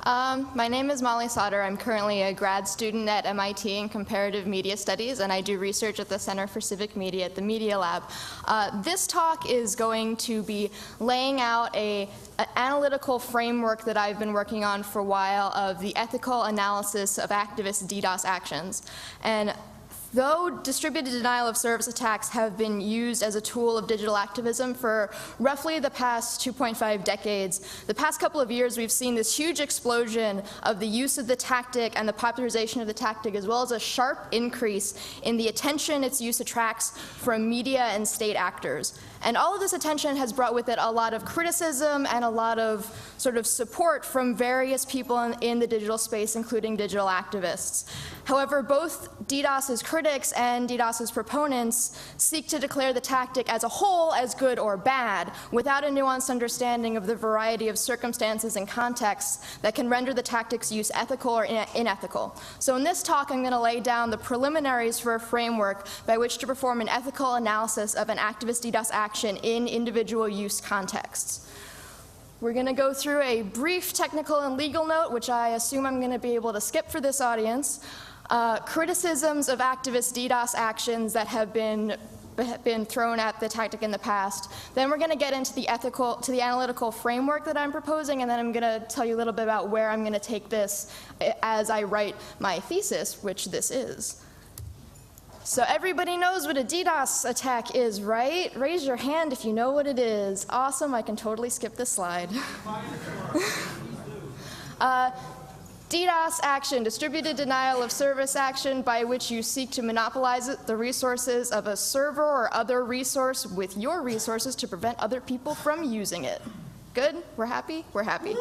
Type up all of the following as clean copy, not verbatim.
My name is Molly Sauter. I'm currently a grad student at MIT in Comparative Media Studies, and I do research at the Center for Civic Media at the Media Lab. This talk is going to be laying out an analytical framework that I've been working on for a while of the ethical analysis of activist DDoS actions. And though distributed denial of service attacks have been used as a tool of digital activism for roughly the past 2.5 decades, the past couple of years we've seen this huge explosion of the use of the tactic and the popularization of the tactic, as well as a sharp increase in the attention its use attracts from media and state actors. And all of this attention has brought with it a lot of criticism and a lot of sort of support from various people in the digital space, including digital activists. However, both DDoS's critics and DDoS's proponents seek to declare the tactic as a whole as good or bad, without a nuanced understanding of the variety of circumstances and contexts that can render the tactic's use ethical or unethical. So in this talk, I'm going to lay down the preliminaries for a framework by which to perform an ethical analysis of an activist DDoS action in individual use contexts. We're going to go through a brief technical and legal note, which I assume I'm going to be able to skip for this audience. Criticisms of activist DDoS actions that have been thrown at the tactic in the past. Then we're going to get into the analytical framework that I'm proposing, and then I'm going to tell you a little bit about where I'm going to take this as I write my thesis, which this is. So everybody knows what a DDoS attack is, right? Raise your hand if you know what it is. Awesome, I can totally skip this slide. DDoS action, distributed denial of service action, by which you seek to monopolize the resources of a server or other resource with your resources to prevent other people from using it. Good? We're happy? We're happy.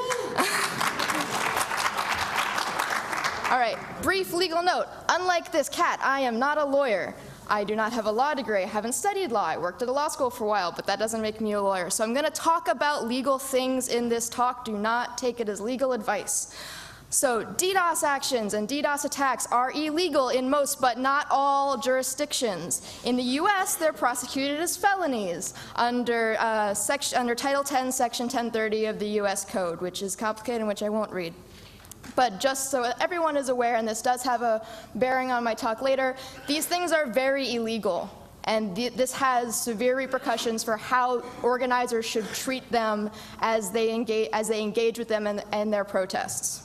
All right, brief legal note. Unlike this cat, I am not a lawyer. I do not have a law degree. I haven't studied law. I worked at a law school for a while, but that doesn't make me a lawyer. So I'm going to talk about legal things in this talk. Do not take it as legal advice. So DDoS actions and DDoS attacks are illegal in most, but not all, jurisdictions. In the US, they're prosecuted as felonies under Title 10, Section 1030 of the US Code, which is complicated and which I won't read. But just so everyone is aware, and this does have a bearing on my talk later, these things are very illegal. And this has severe repercussions for how organizers should treat them as they engage with them in their protests.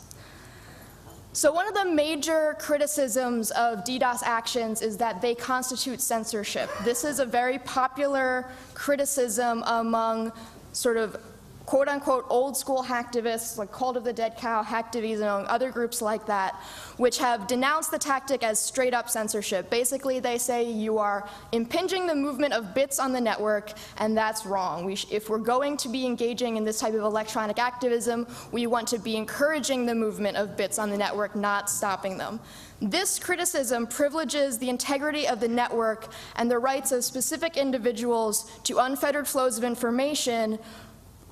So one of the major criticisms of DDoS actions is that they constitute censorship. This is a very popular criticism among sort of quote-unquote old-school hacktivists, like Cult of the Dead Cow, Hacktivies, and other groups like that, which have denounced the tactic as straight-up censorship. Basically, they say you are impinging the movement of bits on the network, and that's wrong. If we're going to be engaging in this type of electronic activism, we want to be encouraging the movement of bits on the network, not stopping them. This criticism privileges the integrity of the network and the rights of specific individuals to unfettered flows of information,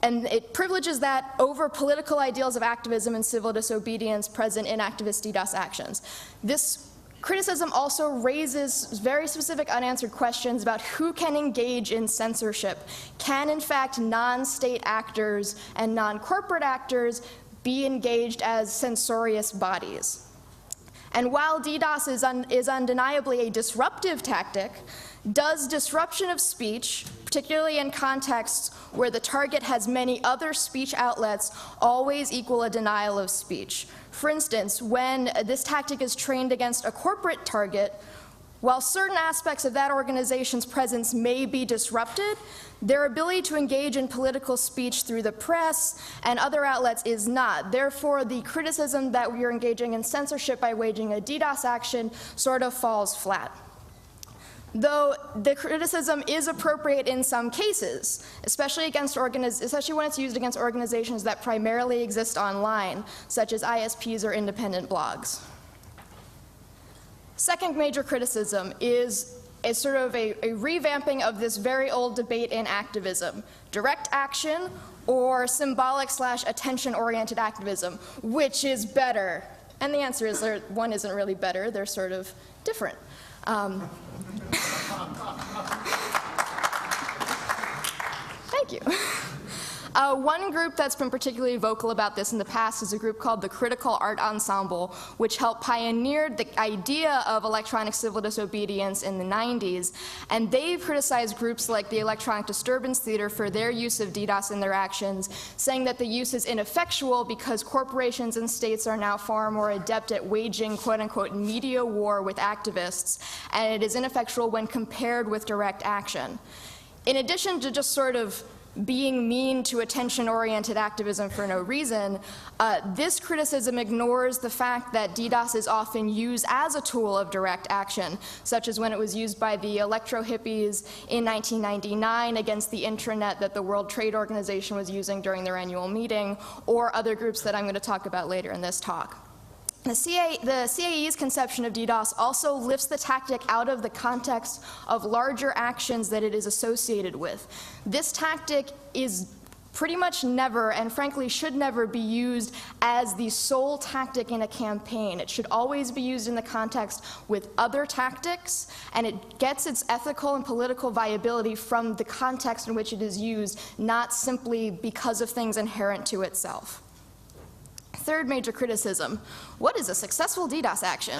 and it privileges that over political ideals of activism and civil disobedience present in activist DDoS actions. This criticism also raises very specific unanswered questions about who can engage in censorship. Can, in fact, non-state actors and non-corporate actors be engaged as censorious bodies? And while DDoS is undeniably a disruptive tactic, does disruption of speech, particularly in contexts where the target has many other speech outlets, always equal a denial of speech? For instance, when this tactic is trained against a corporate target, while certain aspects of that organization's presence may be disrupted, their ability to engage in political speech through the press and other outlets is not. Therefore, the criticism that we are engaging in censorship by waging a DDoS action sort of falls flat. Though the criticism is appropriate in some cases, especially when it's used against organizations that primarily exist online, such as ISPs or independent blogs. Second major criticism is sort of a revamping of this very old debate in activism: direct action or symbolic/attention-oriented activism. Which is better? And the answer is one isn't really better, they're sort of different. Thank you. One group that's been particularly vocal about this in the past is a group called the Critical Art Ensemble, which helped pioneer the idea of electronic civil disobedience in the 90s. And they've criticized groups like the Electronic Disturbance Theater for their use of DDoS in their actions, saying that the use is ineffectual because corporations and states are now far more adept at waging quote-unquote media war with activists, and it is ineffectual when compared with direct action. In addition to just sort of being mean to attention-oriented activism for no reason, this criticism ignores the fact that DDoS is often used as a tool of direct action, such as when it was used by the electro-hippies in 1999 against the intranet that the World Trade Organization was using during their annual meeting, or other groups that I'm going to talk about later in this talk. The CAE's conception of DDoS also lifts the tactic out of the context of larger actions that it is associated with. This tactic is pretty much never, and frankly should never, be used as the sole tactic in a campaign. It should always be used in the context with other tactics, and it gets its ethical and political viability from the context in which it is used, not simply because of things inherent to itself. Third major criticism: what is a successful DDoS action?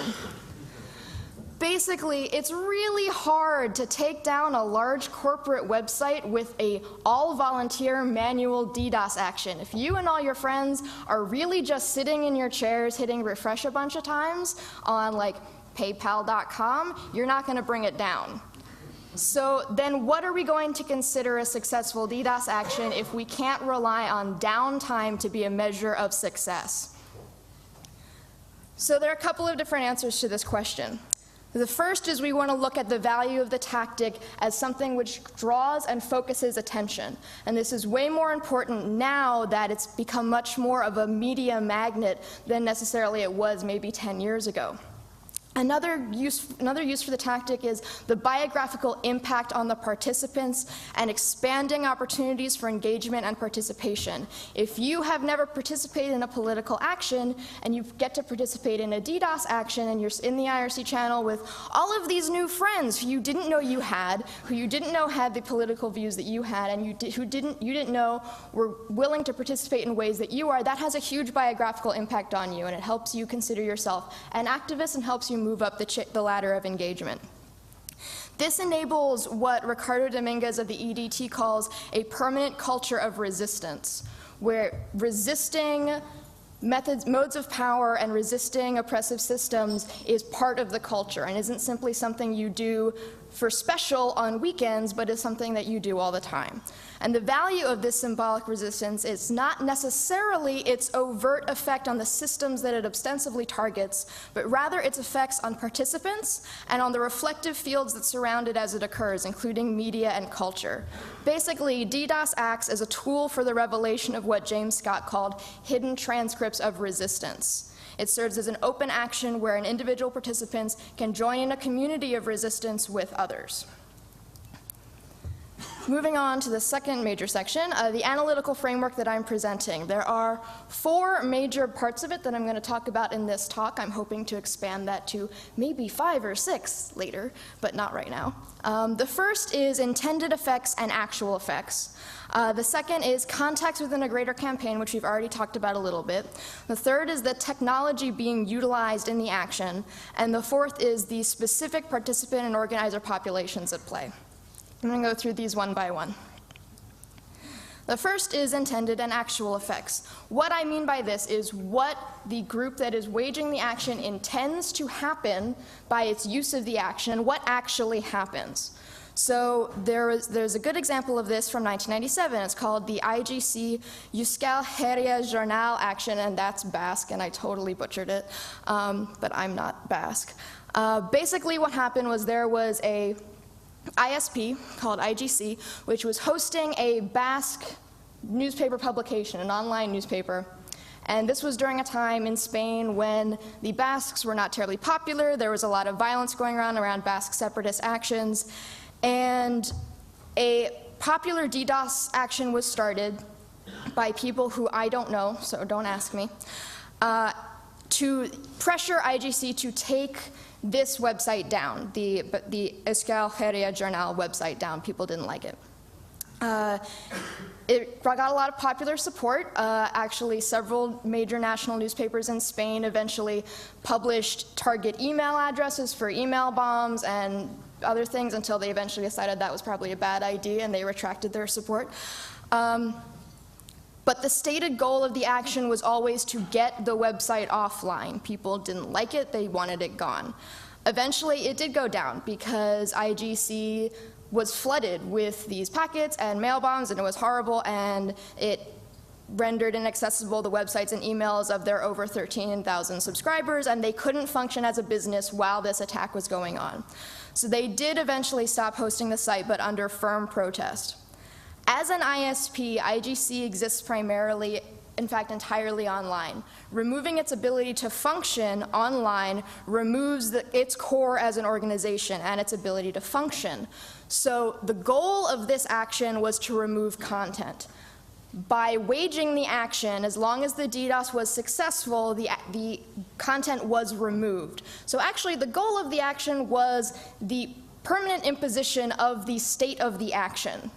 Basically, it's really hard to take down a large corporate website with a all-volunteer manual DDoS action. If you and all your friends are really just sitting in your chairs hitting refresh a bunch of times on like paypal.com, you're not going to bring it down. So then what are we going to consider a successful DDoS action if we can't rely on downtime to be a measure of success? So there are a couple of different answers to this question. The first is we want to look at the value of the tactic as something which draws and focuses attention. And this is way more important now that it's become much more of a media magnet than necessarily it was maybe 10 years ago. Another use for the tactic is the biographical impact on the participants and expanding opportunities for engagement and participation. If you have never participated in a political action and you get to participate in a DDoS action and you're in the IRC channel with all of these new friends who you didn't know you had, who you didn't know had the political views that you had, and you didn't know were willing to participate in ways that you are, that has a huge biographical impact on you, and it helps you consider yourself an activist and helps you move up the ladder of engagement. This enables what Ricardo Dominguez of the EDT calls a permanent culture of resistance, where resisting modes of power and resisting oppressive systems is part of the culture and isn't simply something you do for special on weekends, but is something that you do all the time. And the value of this symbolic resistance is not necessarily its overt effect on the systems that it ostensibly targets, but rather its effects on participants and on the reflective fields that surround it as it occurs, including media and culture. Basically, DDoS acts as a tool for the revelation of what James Scott called hidden transcripts of resistance. It serves as an open action where an individual participants can join in a community of resistance with others. Moving on to the second major section, the analytical framework that I'm presenting. There are 4 major parts of it that I'm going to talk about in this talk. I'm hoping to expand that to maybe 5 or 6 later, but not right now. The first is intended effects and actual effects. The second is context within a greater campaign, which we've already talked about a little bit. The third is the technology being utilized in the action. And the fourth is the specific participant and organizer populations at play. I'm going to go through these one by one. The first is intended and actual effects. What I mean by this is what the group that is waging the action intends to happen by its use of the action, and what actually happens. So there's a good example of this from 1997. It's called the IGC Euskal Herria Jornal action, and that's Basque, and I totally butchered it, but I'm not Basque. Basically what happened was there was a ISP called IGC, which was hosting a Basque newspaper publication, an online newspaper. And this was during a time in Spain when the Basques were not terribly popular. There was a lot of violence going around Basque separatist actions. And a popular DDoS action was started by people who I don't know, so don't ask me, to pressure IGC to take this website down, the Euskal Herria Jornal website down. People didn't like it. It got a lot of popular support. Actually, several major national newspapers in Spain eventually published target email addresses for email bombs and other things until they eventually decided that was probably a bad idea and they retracted their support. But the stated goal of the action was always to get the website offline. People didn't like it, they wanted it gone. Eventually, it did go down because IGC was flooded with these packets and mail bombs, and it was horrible, and it rendered inaccessible the websites and emails of their over 13,000 subscribers, and they couldn't function as a business while this attack was going on. So they did eventually stop hosting the site, but under firm protest. As an ISP, IGC exists primarily, in fact, entirely online. Removing its ability to function online removes its core as an organization and its ability to function. So the goal of this action was to remove content. By waging the action, as long as the DDoS was successful, the content was removed. So actually, the goal of the action was the permanent imposition of the state of the action.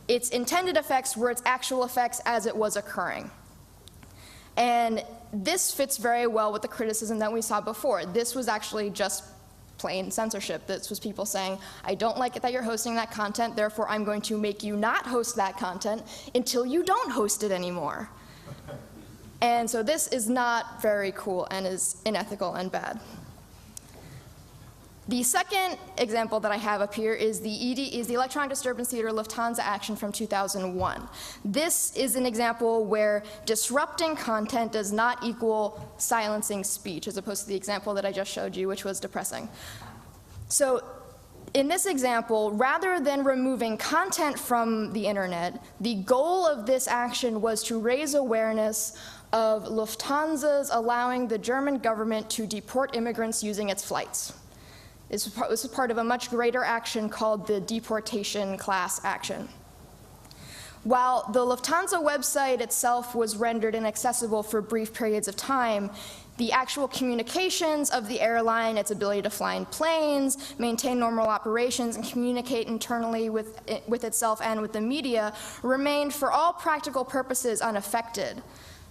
Its intended effects were its actual effects as it was occurring. And this fits very well with the criticism that we saw before. This was actually just plain censorship. This was people saying, I don't like it that you're hosting that content, therefore I'm going to make you not host that content until you don't host it anymore. And so this is not very cool and is unethical and bad. The second example that I have up here is the Electronic Disturbance Theater Lufthansa action from 2001. This is an example where disrupting content does not equal silencing speech, as opposed to the example that I just showed you, which was depressing. So in this example, rather than removing content from the internet, the goal of this action was to raise awareness of Lufthansa's allowing the German government to deport immigrants using its flights. This was part of a much greater action called the deportation class action. While the Lufthansa website itself was rendered inaccessible for brief periods of time, the actual communications of the airline, its ability to fly in planes, maintain normal operations, and communicate internally with itself and with the media remained for all practical purposes unaffected.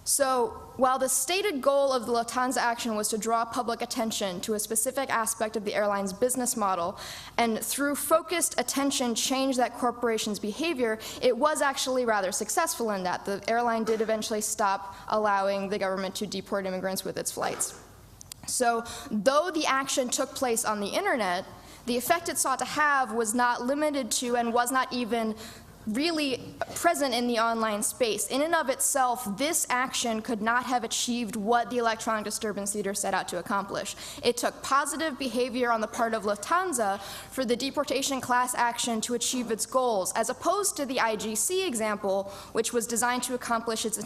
So while the stated goal of the Lufthansa action was to draw public attention to a specific aspect of the airline's business model, and through focused attention change that corporation's behavior, it was actually rather successful in that. The airline did eventually stop allowing the government to deport immigrants with its flights. So though the action took place on the internet, the effect it sought to have was not limited to and was not even really present in the online space. In and of itself, this action could not have achieved what the Electronic Disturbance Theater set out to accomplish. It took positive behavior on the part of Lufthansa for the deportation class action to achieve its goals, as opposed to the IGC example, which was designed to accomplish its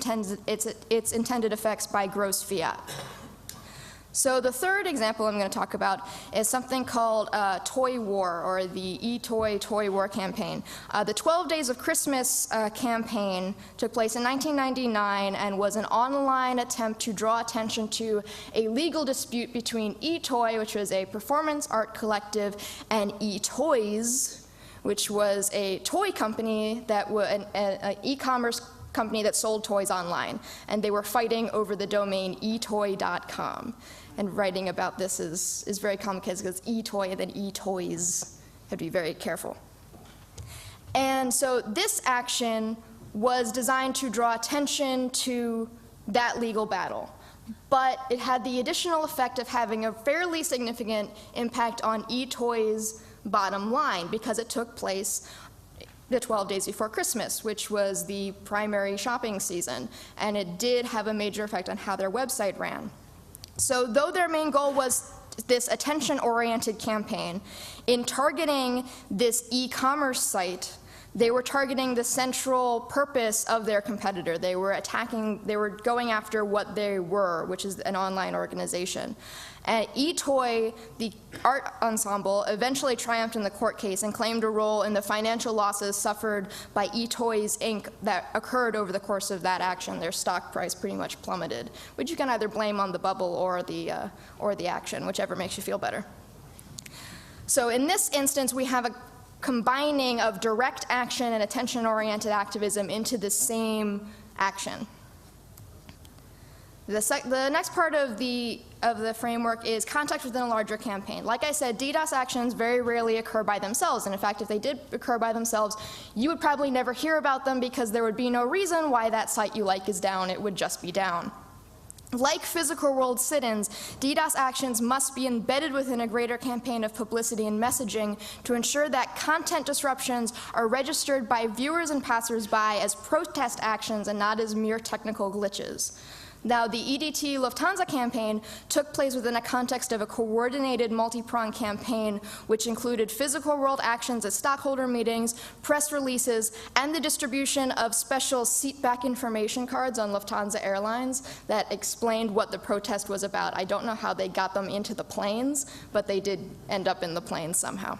intended effects by gross fiat. So the third example I'm going to talk about is something called Toy War, or the Toy War campaign. The 12 Days of Christmas campaign took place in 1999 and was an online attempt to draw attention to a legal dispute between eToy, which was a performance art collective, and eToys, which was a toy company that was an e-commerce company that sold toys online. And they were fighting over the domain etoy.com. And writing about this is very complicated because eToy and then eToys. Have to be very careful. And so this action was designed to draw attention to that legal battle. But it had the additional effect of having a fairly significant impact on eToy's bottom line, because it took place the 12 days before Christmas, which was the primary shopping season. And it did have a major effect on how their website ran. So though their main goal was this attention-oriented campaign, in targeting this e-commerce site, they were targeting the central purpose of their competitor. They were going after what they were, which is an online organization. And eToy, the art ensemble, eventually triumphed in the court case and claimed a role in the financial losses suffered by eToys Inc. that occurred over the course of that action. Their stock price pretty much plummeted, which you can either blame on the bubble or the action, whichever makes you feel better. So in this instance, we have combining of direct action and attention-oriented activism into the same action. The next part of the framework is context within a larger campaign. Like I said, DDoS actions very rarely occur by themselves, and in fact, if they did occur by themselves, you would probably never hear about them because there would be no reason why that site you like is down. It would just be down. Like physical world sit-ins, DDoS actions must be embedded within a greater campaign of publicity and messaging to ensure that content disruptions are registered by viewers and passersby as protest actions and not as mere technical glitches. Now, the EDT Lufthansa campaign took place within a context of a coordinated multi-pronged campaign which included physical world actions at stockholder meetings, press releases, and the distribution of special seatback information cards on Lufthansa Airlines that explained what the protest was about. I don't know how they got them into the planes, but they did end up in the planes somehow.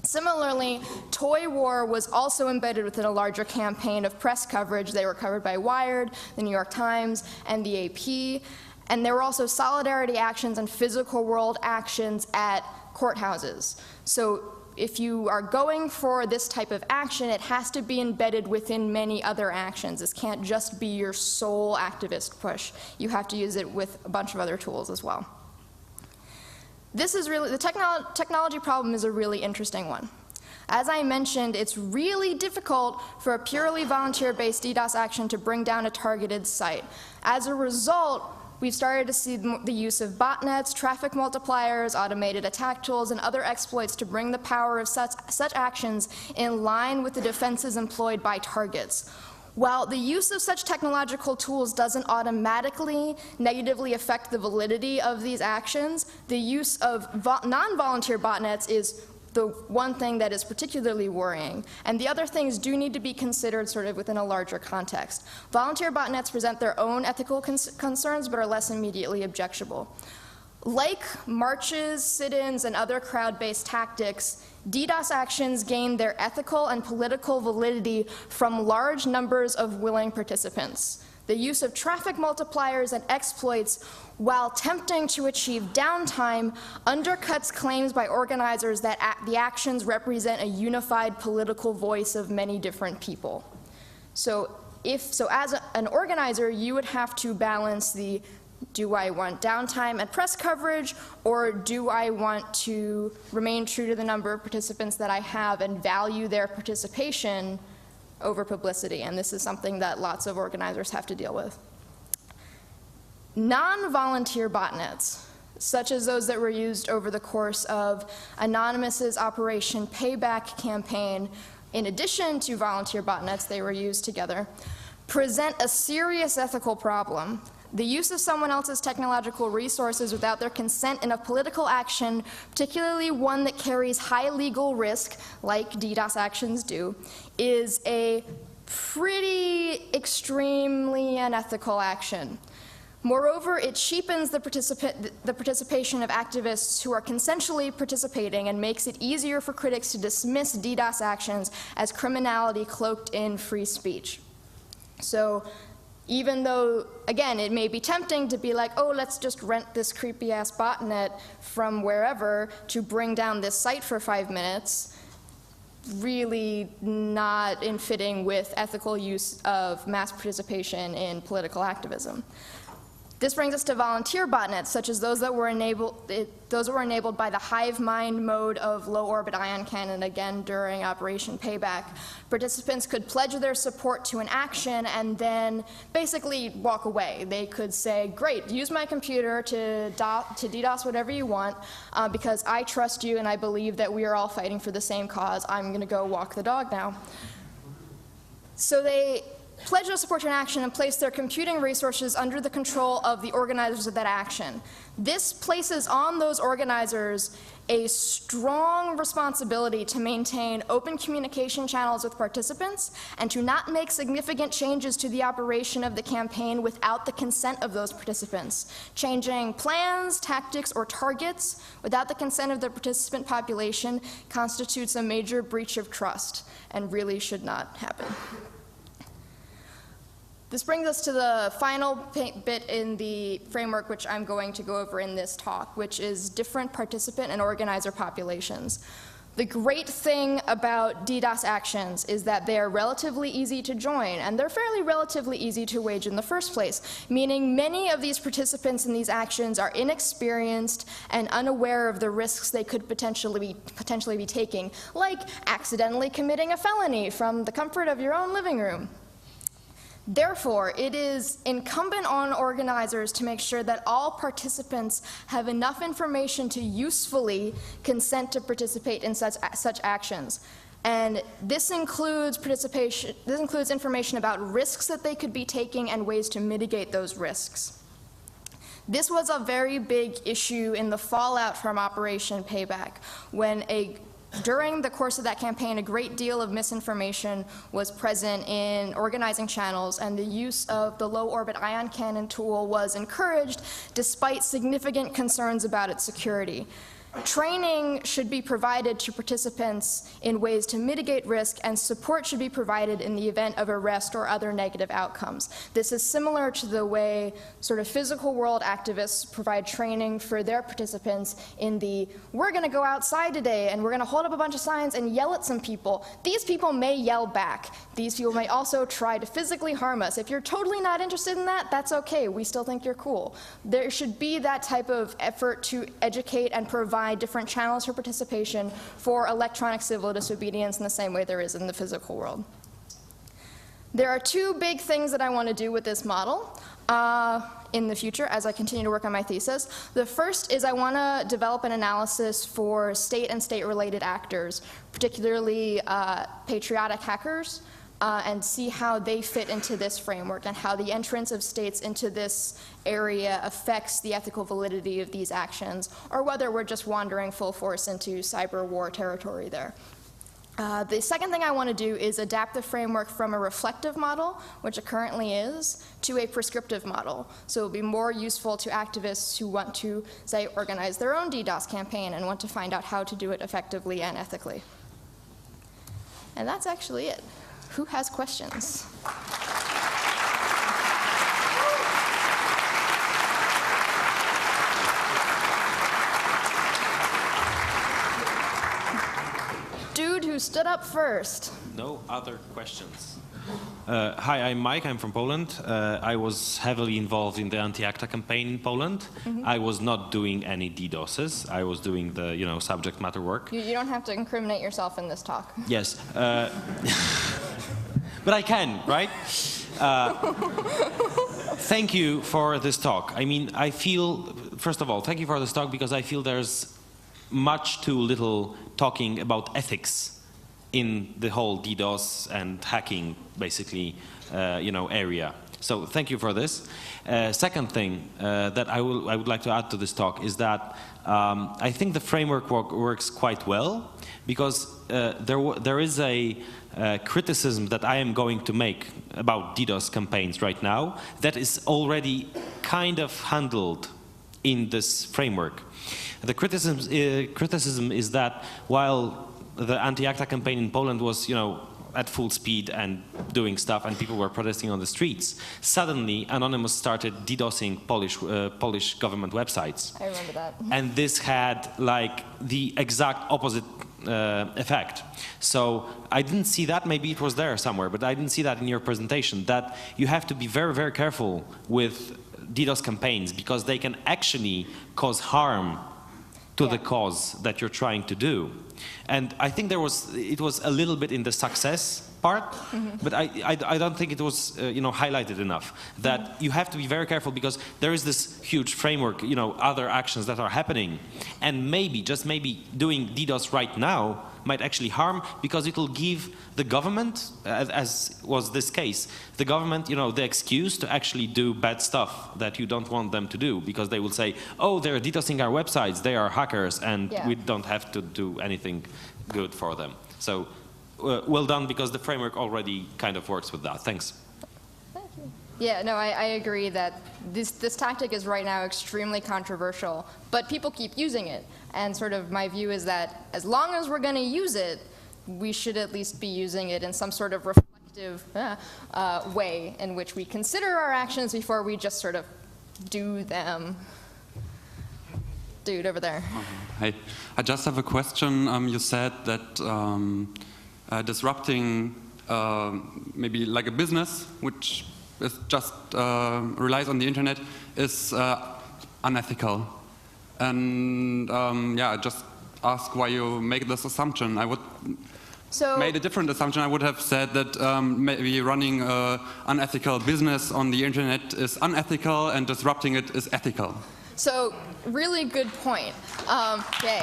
Similarly, Toy War was also embedded within a larger campaign of press coverage. They were covered by Wired, the New York Times, and the AP. And there were also solidarity actions and physical world actions at courthouses. So if you are going for this type of action, it has to be embedded within many other actions. This can't just be your sole activist push. You have to use it with a bunch of other tools as well. This is really, the technology problem is a really interesting one. As I mentioned, it's really difficult for a purely volunteer-based DDoS action to bring down a targeted site. As a result, we've started to see the use of botnets, traffic multipliers, automated attack tools, and other exploits to bring the power of such actions in line with the defenses employed by targets. While the use of such technological tools doesn't automatically negatively affect the validity of these actions, the use of non-volunteer botnets is the one thing that is particularly worrying. And the other things do need to be considered sort of within a larger context. Volunteer botnets present their own ethical concerns but are less immediately objectionable. Like marches, sit-ins, and other crowd-based tactics, DDoS actions gain their ethical and political validity from large numbers of willing participants. The use of traffic multipliers and exploits, while tempting to achieve downtime, undercuts claims by organizers that the actions represent a unified political voice of many different people. So as an organizer, you would have to balance the do I want downtime and press coverage, or do I want to remain true to the number of participants that I have and value their participation over publicity? And this is something that lots of organizers have to deal with. Non-volunteer botnets, such as those that were used over the course of Anonymous's Operation Payback campaign, in addition to volunteer botnets, they were used together, present a serious ethical problem. The use of someone else's technological resources without their consent in a political action, particularly one that carries high legal risk, like DDoS actions do, is a pretty extremely unethical action. Moreover, it cheapens the participation of activists who are consensually participating and makes it easier for critics to dismiss DDoS actions as criminality cloaked in free speech. So, even though, again, it may be tempting to be like, oh, let's just rent this creepy-ass botnet from wherever to bring down this site for 5 minutes, really not in fitting with ethical use of mass participation in political activism. This brings us to volunteer botnets, such as those that were enabled by the hive mind mode of low-orbit ion cannon, again during Operation Payback. Participants could pledge their support to an action and then basically walk away. They could say, great, use my computer to DDoS whatever you want, because I trust you and I believe that we are all fighting for the same cause. I'm going to go walk the dog now. So they pledge their support to an action and place their computing resources under the control of the organizers of that action. This places on those organizers a strong responsibility to maintain open communication channels with participants and to not make significant changes to the operation of the campaign without the consent of those participants. Changing plans, tactics, or targets without the consent of the participant population constitutes a major breach of trust and really should not happen. This brings us to the final bit in the framework which I'm going to go over in this talk, which is different participant and organizer populations. The great thing about DDoS actions is that they are relatively easy to join, and they're fairly relatively easy to wage in the first place, meaning many of these participants in these actions are inexperienced and unaware of the risks they could potentially be taking, like accidentally committing a felony from the comfort of your own living room. Therefore, it is incumbent on organizers to make sure that all participants have enough information to usefully consent to participate in such actions. And this includes information about risks that they could be taking and ways to mitigate those risks. This was a very big issue in the fallout from Operation Payback, when during the course of that campaign, a great deal of misinformation was present in organizing channels, and the use of the low-orbit ion cannon tool was encouraged despite significant concerns about its security. Training should be provided to participants in ways to mitigate risk, and support should be provided in the event of arrest or other negative outcomes. This is similar to the way sort of physical world activists provide training for their participants in the, we're going to go outside today and we're going to hold up a bunch of signs and yell at some people. These people may yell back. These people may also try to physically harm us. If you're totally not interested in that, that's okay. We still think you're cool. There should be that type of effort to educate and provide different channels for participation for electronic civil disobedience in the same way there is in the physical world. There are two big things that I want to do with this model in the future as I continue to work on my thesis. The first is I want to develop an analysis for state and state-related actors, particularly patriotic hackers, and see how they fit into this framework and how the entrance of states into this area affects the ethical validity of these actions, or whether we're just wandering full force into cyber war territory there. The second thing I want to do is adapt the framework from a reflective model, which it currently is, to a prescriptive model. So it'll be more useful to activists who want to, say, organize their own DDoS campaign and want to find out how to do it effectively and ethically. And that's actually it. Who has questions? Dude who stood up first. No other questions. Hi, I'm Mike. I'm from Poland. I was heavily involved in the anti-ACTA campaign in Poland. Mm-hmm. I was not doing any DDoSes. I was doing the, subject matter work. You don't have to incriminate yourself in this talk. Yes. But I can, right? Thank you for this talk. I mean, I feel, first of all, thank you for this talk, because I feel there's much too little talking about ethics in the whole DDoS and hacking, basically, area. So thank you for this. Second thing that I would like to add to this talk is that I think the framework works quite well, because there is a criticism that I am going to make about DDoS campaigns right now that is already kind of handled in this framework. The criticism is that while the anti-ACTA campaign in Poland was, at full speed and doing stuff, and people were protesting on the streets, suddenly Anonymous started DDoSing Polish government websites. I remember that. And this had like the exact opposite effect. So I didn't see that. Maybe it was there somewhere, but I didn't see that in your presentation, that you have to be very, very careful with DDoS campaigns, because they can actually cause harm to the cause that you're trying to do. And I think it was a little bit in the success part, but I don't think it was highlighted enough, that you have to be very careful, because there is this huge framework, other actions that are happening, and maybe, just maybe, doing DDoS right now might actually harm, because it will give the government, as was this case, the government, the excuse to actually do bad stuff that you don't want them to do, because they will say, oh, they're DDoSing our websites, they are hackers, and we don't have to do anything good for them. So well done, because the framework already kind of works with that. Thanks. Thank you. Yeah, no, I agree that this tactic is right now extremely controversial, but people keep using it. And sort of my view is that as long as we're going to use it, we should at least be using it in some sort of reflective way in which we consider our actions before we just sort of do them. dude over there. Hey, I just have a question. You said that disrupting maybe like a business, which is just relies on the internet, is unethical. And yeah, I just ask why you make this assumption. I would made a different assumption. I would have said that maybe running an unethical business on the internet is unethical and disrupting it is ethical. So, really good point. Yay.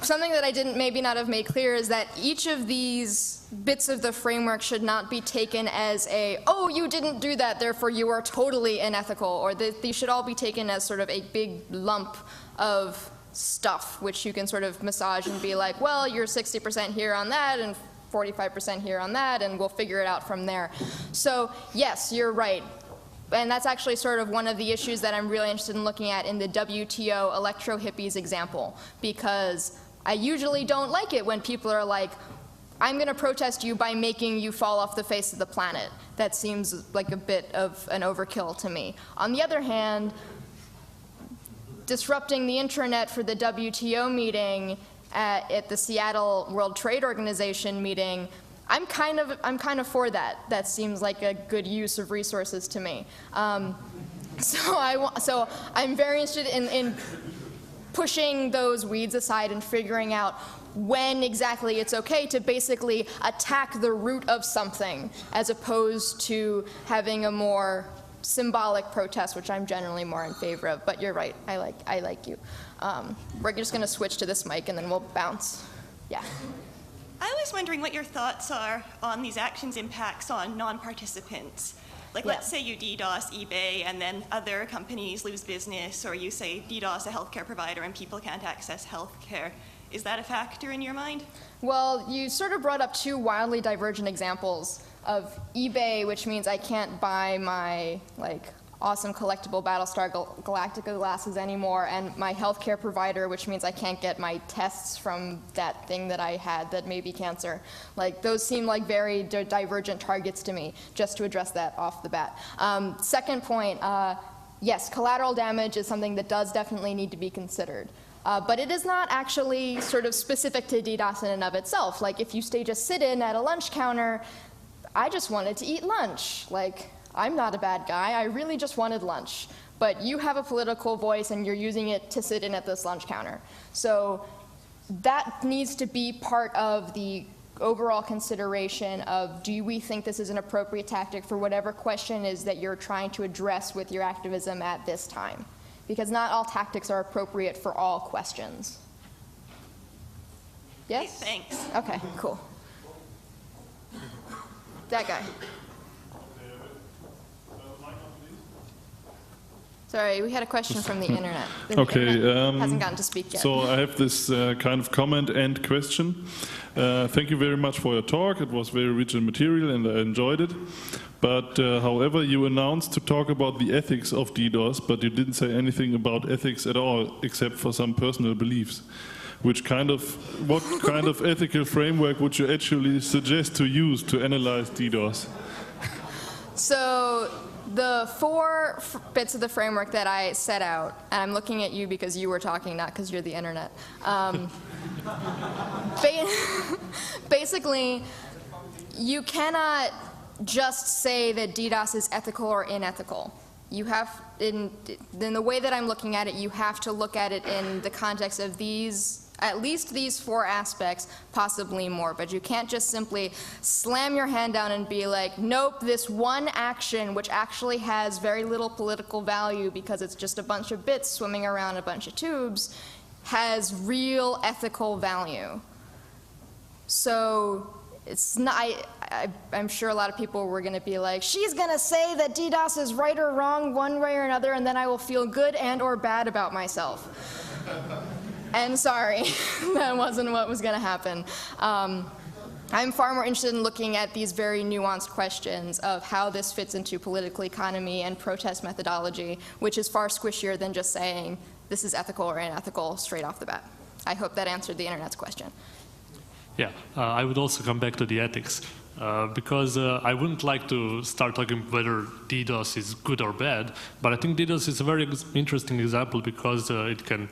Something that I didn't maybe not have made clear is that each of these bits of the framework should not be taken as a, oh, you didn't do that, therefore you are totally unethical, or these should all be taken as sort of a big lump of stuff, which you can sort of massage and be like, well, you're 60% here on that and 45% here on that, and we'll figure it out from there. So yes, you're right. And that's actually sort of one of the issues that I'm really interested in looking at in the WTO electro-hippies example, because I usually don't like it when people are like, I'm going to protest you by making you fall off the face of the planet. That seems like a bit of an overkill to me. On the other hand, disrupting the intranet for the WTO meeting at the Seattle World Trade Organization meeting, I'm kind of for that. That seems like a good use of resources to me. So I'm very interested in pushing those weeds aside and figuring out when exactly it's okay to basically attack the root of something, as opposed to having a more symbolic protest, which I'm generally more in favor of. But you're right, I like you. We're just going to switch to this mic and then we'll bounce. Yeah. I was wondering what your thoughts are on these actions' impacts on non-participants. Like, let's say you DDoS eBay and then other companies lose business, or you say DDoS a healthcare provider and people can't access healthcare. Is that a factor in your mind? Well, you sort of brought up two wildly divergent examples of eBay, which means I can't buy my awesome collectible Battlestar Galactica glasses anymore, and my healthcare provider, which means I can't get my tests from that thing that I had that may be cancer. Like, those seem like very divergent targets to me, just to address that off the bat. Second point, yes, collateral damage is something that does definitely need to be considered. But it is not actually sort of specific to DDoS in and of itself. Like, if you stage a sit-in at a lunch counter, I just wanted to eat lunch. Like, I'm not a bad guy, I really just wanted lunch. But you have a political voice and you're using it to sit in at this lunch counter. So that needs to be part of the overall consideration of, do we think this is an appropriate tactic for whatever question is that you're trying to address with your activism at this time? Because not all tactics are appropriate for all questions. Yes? Okay, thanks. Okay, cool. That guy. Sorry, we had a question from the internet. Okay. Hasn't gotten to speak yet. So I have this kind of comment and question. Thank you very much for your talk. It was very rich in material and I enjoyed it. But however, you announced to talk about the ethics of DDoS, but you didn't say anything about ethics at all, except for some personal beliefs. What kind of ethical framework would you actually suggest to use to analyze DDoS? So the four bits of the framework that I set out, and I'm looking at you because you were talking, not because you're the internet. Basically, you cannot just say that DDoS is ethical or unethical. You have, in the way that I'm looking at it, you have to look at it in the context of at least these four aspects, possibly more. But you can't just simply slam your hand down and be like, nope, this one action, which actually has very little political value because it's just a bunch of bits swimming around a bunch of tubes, has real ethical value. So it's not, I'm sure a lot of people were going to be like, she's going to say that DDoS is right or wrong one way or another, and then I will feel good and or bad about myself. And sorry, that wasn't what was going to happen. I'm far more interested in looking at these very nuanced questions of how this fits into political economy and protest methodology, which is far squishier than just saying this is ethical or unethical straight off the bat. I hope that answered the internet's question. Yeah, I would also come back to the ethics. Because I wouldn't like to start talking whether DDoS is good or bad, but I think DDoS is a very interesting example because it can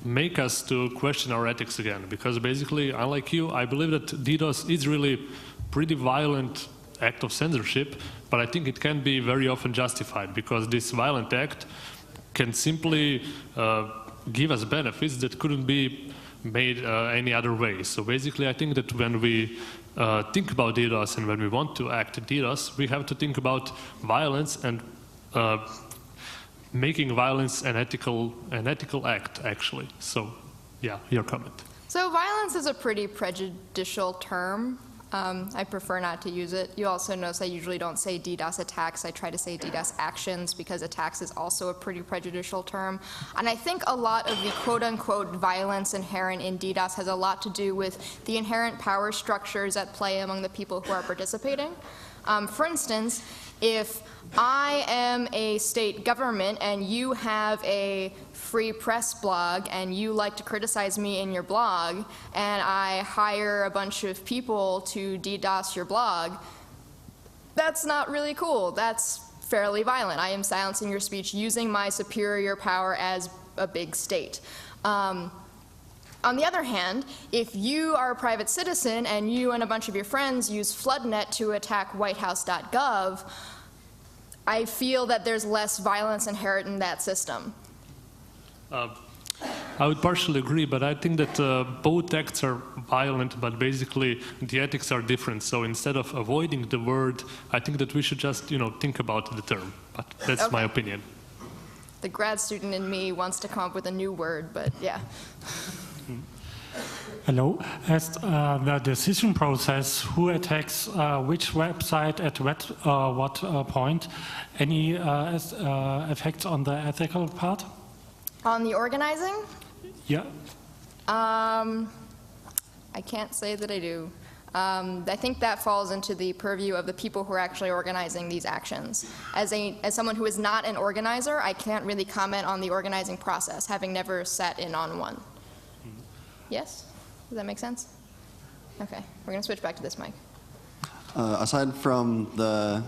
make us to question our ethics again. Because basically, unlike you, I believe that DDoS is really pretty violent act of censorship, but I think it can be very often justified because this violent act can simply give us benefits that couldn't be made any other way. So basically, I think that when we think about DDoS and when we want to act DDoS, we have to think about violence and making violence an ethical act, actually. So, yeah, your comment. So violence is a pretty prejudicial term. I prefer not to use it. You also notice I usually don't say DDoS attacks. I try to say DDoS actions because attacks is also a pretty prejudicial term. And I think a lot of the quote-unquote violence inherent in DDoS has a lot to do with the inherent power structures at play among the people who are participating. For instance, if I am a state government and you have a free press blog and you like to criticize me in your blog and I hire a bunch of people to DDoS your blog, that's not really cool. That's fairly violent. I am silencing your speech using my superior power as a big state. On the other hand, if you are a private citizen and you and a bunch of your friends use FloodNet to attack whitehouse.gov, I feel that there's less violence inherent in that system. I would partially agree, but I think that both acts are violent, but basically the ethics are different. So instead of avoiding the word, I think that we should just, think about the term. But that's my opinion. The grad student in me wants to come up with a new word, but yeah. Hello. As the decision process, who attacks which website at what point, any effects on the ethical part? On the organizing? Yeah. I can't say that I do. I think that falls into the purview of the people who are actually organizing these actions. As someone who is not an organizer, I can't really comment on the organizing process, having never sat in on one. Yes? Does that make sense? Okay, we're going to switch back to this mic. Aside from the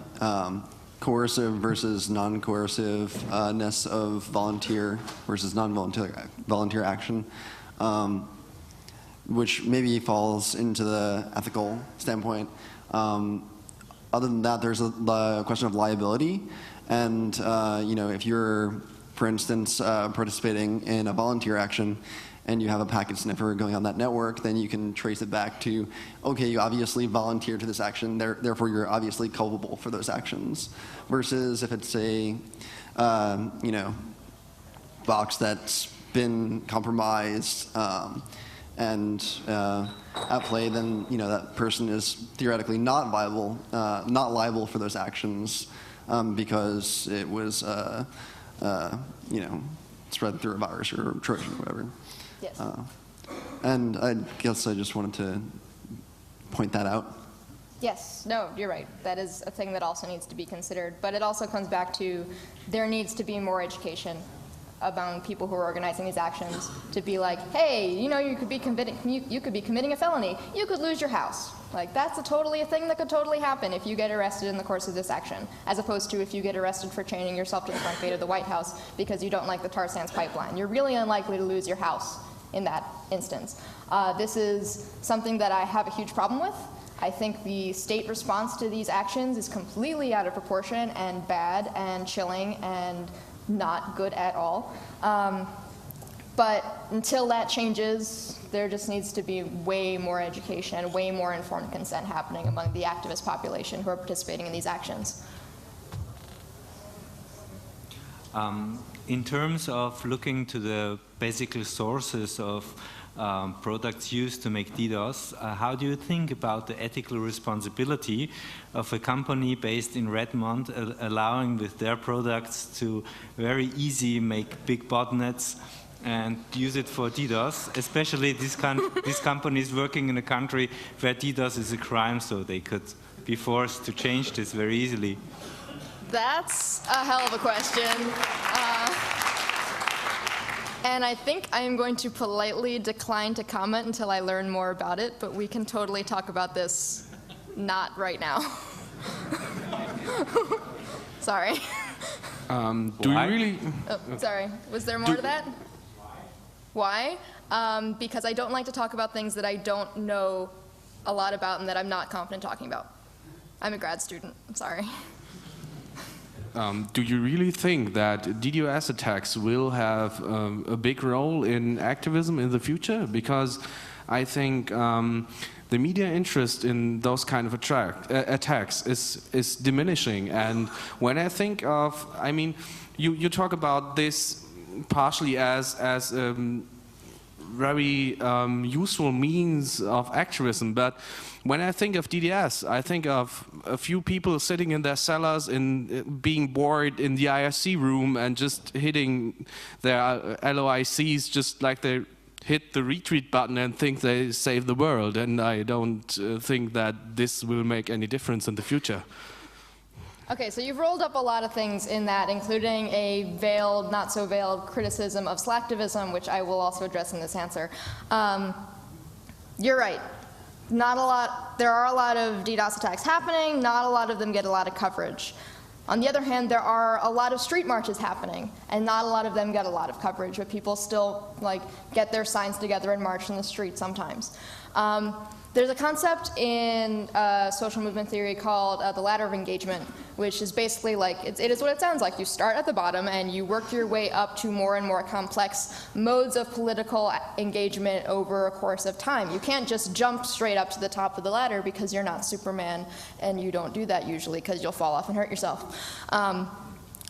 coercive versus non-coerciveness of volunteer versus non-volunteer action, which maybe falls into the ethical standpoint. Other than that, there's the question of liability. And if you're, for instance, participating in a volunteer action and you have a packet sniffer going on that network, then you can trace it back to, okay, you obviously volunteered to this action, therefore you're obviously culpable for those actions. Versus if it's a, box that's been compromised and at play, then that person is theoretically not liable for those actions because it was spread through a virus or Trojan or whatever. Yes. And I guess I just wanted to point that out. Yes, no, you're right. That is a thing that also needs to be considered. But it also comes back to there needs to be more education among people who are organizing these actions to be like, hey, you could be committing a felony. You could lose your house. Like, that's totally a thing that could totally happen if you get arrested in the course of this action, as opposed to if you get arrested for chaining yourself to the front gate of the White House because you don't like the tar sands pipeline. You're really unlikely to lose your house in that instance. This is something that I have a huge problem with. I think the state response to these actions is completely out of proportion and bad and chilling and not good at all. But until that changes, there just needs to be way more education and way more informed consent happening among the activist population who are participating in these actions. In terms of looking to the basic sources of products used to make DDoS, how do you think about the ethical responsibility of a company based in Redmond allowing with their products to very easy make big botnets and use it for DDoS, especially these companies working in a country where DDoS is a crime, so they could be forced to change this very easily? That's a hell of a question. And I think I am going to politely decline to comment until I learn more about it, but we can totally talk about this not right now. Sorry. Do you really? Oh, sorry. Was there more to that? Why? Because I don't like to talk about things that I don't know a lot about and that I'm not confident talking about. I'm a grad student. I'm sorry. Do you really think that DDoS attacks will have a big role in activism in the future? Because I think the media interest in those kind of attacks is diminishing. And when I think of, I mean, you talk about this partially as very useful means of activism, but when I think of DDoS, I think of a few people sitting in their cellars and being bored in the IRC room and just hitting their LOICs just like they hit the retweet button and think they save the world. And I don't think that this will make any difference in the future. Okay, so you've rolled up a lot of things in that, including a veiled, not so veiled criticism of slacktivism, which I will also address in this answer. You're right. Not a lot, there are a lot of DDoS attacks happening, not a lot of them get a lot of coverage. On the other hand, there are a lot of street marches happening, and not a lot of them get a lot of coverage, but people still get their signs together and march in the street sometimes. There's a concept in social movement theory called the ladder of engagement, which is basically it is what it sounds like. You start at the bottom and you work your way up to more and more complex modes of political engagement over a course of time. You can't just jump straight up to the top of the ladder because you're not Superman, and you don't do that usually because you'll fall off and hurt yourself.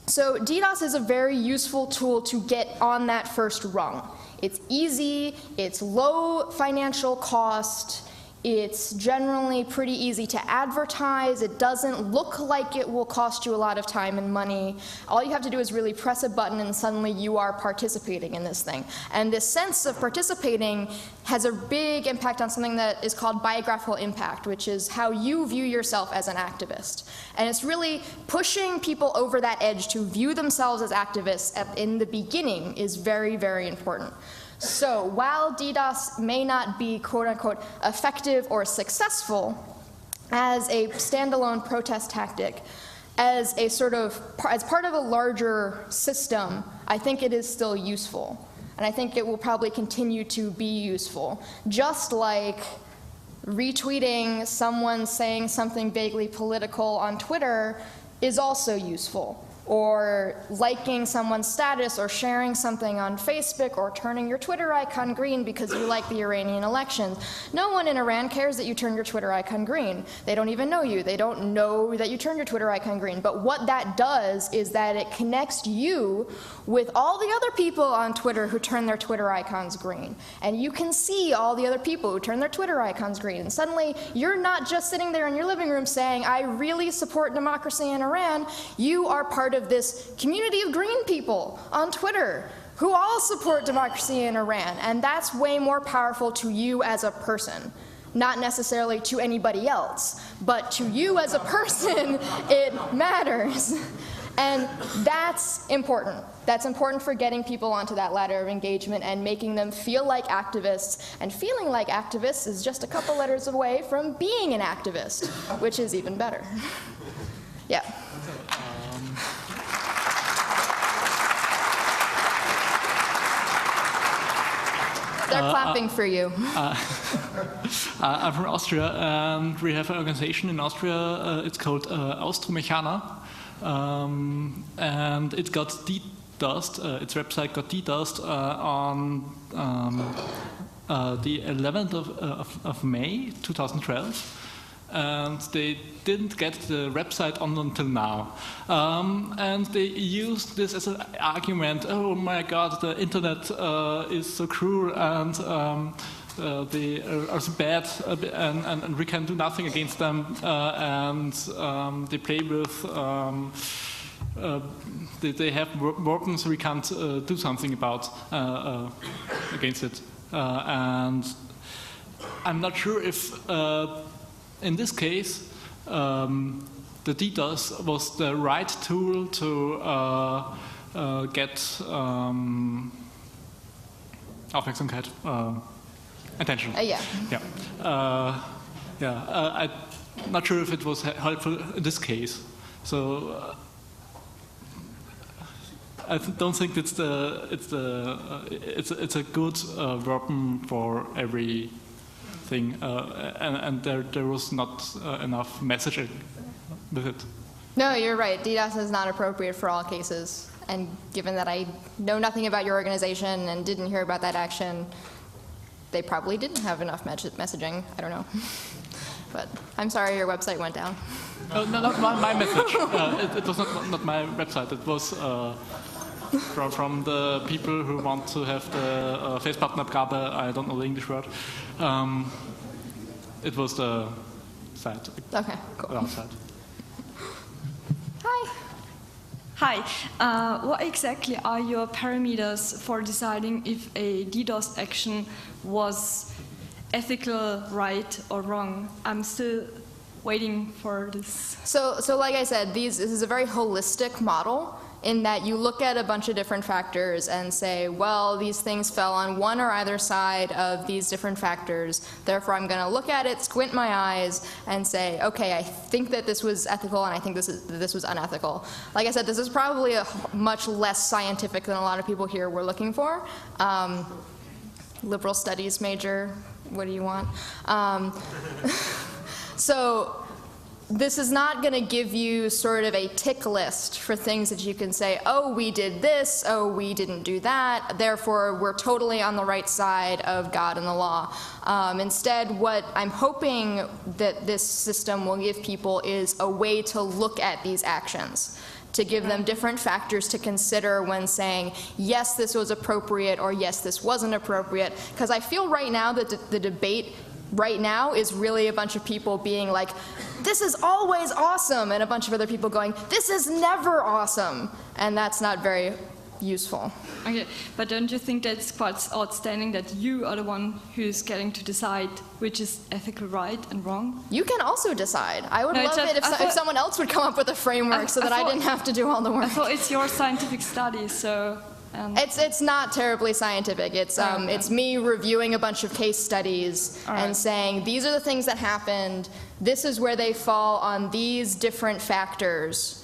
So DDoS is a very useful tool to get on that first rung. It's easy, it's low financial cost, it's generally pretty easy to advertise. It doesn't look like it will cost you a lot of time and money. All you have to do is really press a button and suddenly you are participating in this thing. And this sense of participating has a big impact on something that is called biographical impact, which is how you view yourself as an activist. And it's really pushing people over that edge to view themselves as activists in the beginning is very, very important. So while DDoS may not be quote-unquote effective or successful as a standalone protest tactic, as part of a larger system, I think it is still useful. And I think it will probably continue to be useful. Just like retweeting someone saying something vaguely political on Twitter is also useful. Or liking someone's status or sharing something on Facebook or turning your Twitter icon green because you like the Iranian elections. No one in Iran cares that you turn your Twitter icon green. They don't even know you. They don't know that you turn your Twitter icon green. But what that does is that it connects you with all the other people on Twitter who turn their Twitter icons green. And you can see all the other people who turn their Twitter icons green. And suddenly, you're not just sitting there in your living room saying, I really support democracy in Iran. You are part of this community of green people on Twitter who all support democracy in Iran. And that's way more powerful to you as a person. Not necessarily to anybody else, but to you as a person, it matters. And that's important. That's important for getting people onto that ladder of engagement and making them feel like activists. And feeling like activists is just a couple letters away from being an activist, which is even better. Yeah. They're clapping for you. I'm from Austria, and we have an organization in Austria. It's called Austromechaner, and it got DDoSed. Its website got DDoSed on the 11th of May 2012. And they didn't get the website on until now. And they used this as an argument, oh my god, the internet is so cruel and they are so bad and we can do nothing against them. And they play with, they have weapons we can't do something about against it. And I'm not sure if in this case, the DDoS was the right tool to get Aufmerksamkeit, attention. Yeah. I'm not sure if it was helpful in this case. So I don't think it's a good weapon for everything, and there was not enough messaging with it. No, you're right. DDoS is not appropriate for all cases. And given that I know nothing about your organization and didn't hear about that action, they probably didn't have enough messaging. I don't know. But I'm sorry your website went down. No, not my message. It was not my website. It was from the people who want to have the Festplattenabgabe. I don't know the English word. It was the site. Okay, cool. Site. Hi. What exactly are your parameters for deciding if a DDoS action was ethical, right, or wrong? I'm still waiting for this. So like I said, this is a very holistic model in that you look at a bunch of different factors and say, well, these things fell on one or either side of these different factors. Therefore, I'm going to look at it, squint my eyes, and say, okay, I think that this was ethical, and I think this was unethical. Like I said, this is probably a much less scientific than a lot of people here were looking for. Liberal studies major, what do you want? So this is not going to give you sort of a tick list for things that you can say, oh, we did this, oh, we didn't do that, therefore we're totally on the right side of God and the law. Instead, what I'm hoping that this system will give people is a way to look at these actions, to give them different factors to consider when saying, yes, this was appropriate, or yes, this wasn't appropriate. Because I feel right now that the debate right now is really a bunch of people being like, this is always awesome, and a bunch of other people going, this is never awesome. And that's not very useful. Okay, but don't you think that's quite outstanding that you are the one who's getting to decide which is ethical right and wrong? You can also decide. I would love it if someone else would come up with a framework so that I didn't have to do all the work. I thought it's your scientific study, so... It's not terribly scientific. It's me reviewing a bunch of case studies and saying, these are the things that happened, this is where they fall on these different factors,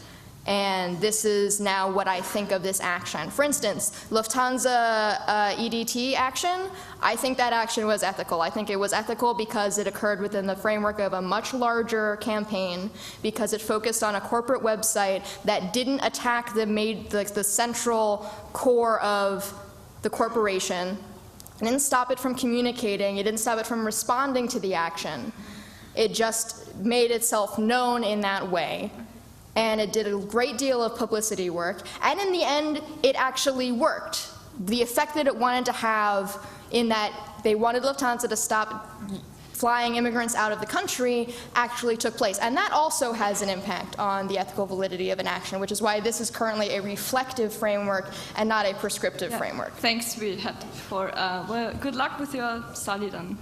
and this is now what I think of this action. For instance, Lufthansa EDT action, I think that action was ethical. I think it was ethical because it occurred within the framework of a much larger campaign, because it focused on a corporate website that didn't attack the central core of the corporation. It didn't stop it from communicating. It didn't stop it from responding to the action. It just made itself known in that way. And it did a great deal of publicity work. And in the end, it actually worked. The effect that it wanted to have, in that they wanted Lufthansa to stop flying immigrants out of the country, actually took place. And that also has an impact on the ethical validity of an action, which is why this is currently a reflective framework and not a prescriptive framework. Thanks, we had for, well, good luck with your study then.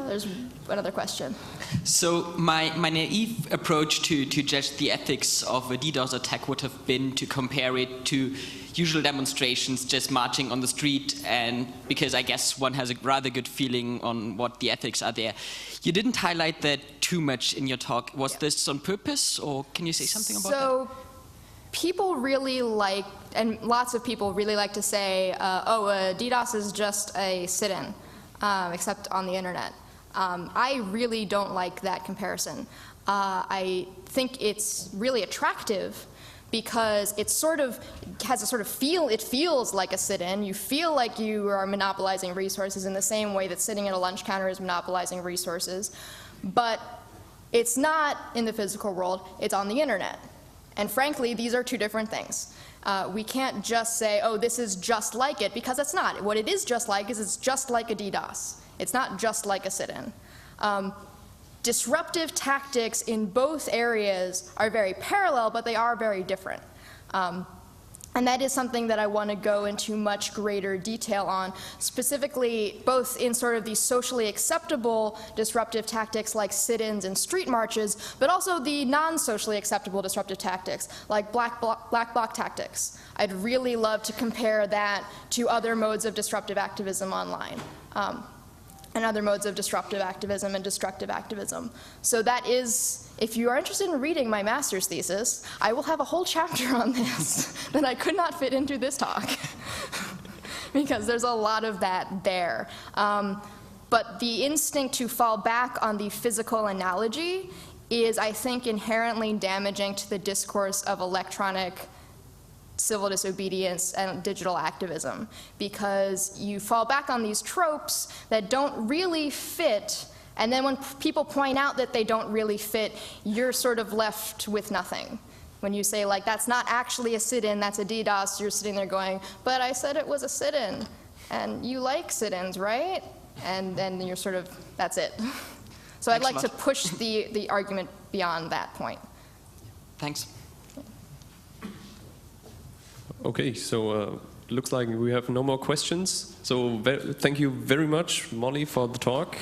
There's another question. So my naive approach to judge the ethics of a DDoS attack would have been to compare it to usual demonstrations, just marching on the street, and because I guess one has a rather good feeling on what the ethics are there. You didn't highlight that too much in your talk. Was this on purpose, or can you say something about that? So people really like, and lots of people really like to say, oh, DDoS is just a sit-in, except on the internet. I really don't like that comparison. I think it's really attractive because it sort of has a sort of feel, it feels like a sit-in. You feel like you are monopolizing resources in the same way that sitting at a lunch counter is monopolizing resources. But it's not in the physical world, it's on the internet. And frankly, these are two different things. We can't just say, oh, this is just like it, because it's not. What it is just like is it's just like a DDoS. It's not just like a sit-in. Disruptive tactics in both areas are very parallel, but they are very different. And that is something that I want to go into much greater detail on, specifically both in sort of the socially acceptable disruptive tactics like sit-ins and street marches, but also the non-socially acceptable disruptive tactics like black bloc tactics. I'd really love to compare that to other modes of disruptive activism online. And other modes of disruptive activism and destructive activism. So that is, if you are interested in reading my master's thesis, I will have a whole chapter on this that I could not fit into this talk because there's a lot of that there. But the instinct to fall back on the physical analogy is, I think, inherently damaging to the discourse of electronic civil disobedience and digital activism, because you fall back on these tropes that don't really fit, and then when people point out that they don't really fit, you're sort of left with nothing. When you say, like, that's not actually a sit-in, that's a DDoS, you're sitting there going, but I said it was a sit-in, and you like sit-ins, right? And then you're sort of, that's it. So I'd like to push the argument beyond that point. Thanks. Okay, so looks like we have no more questions. So thank you very much, Molly, for the talk.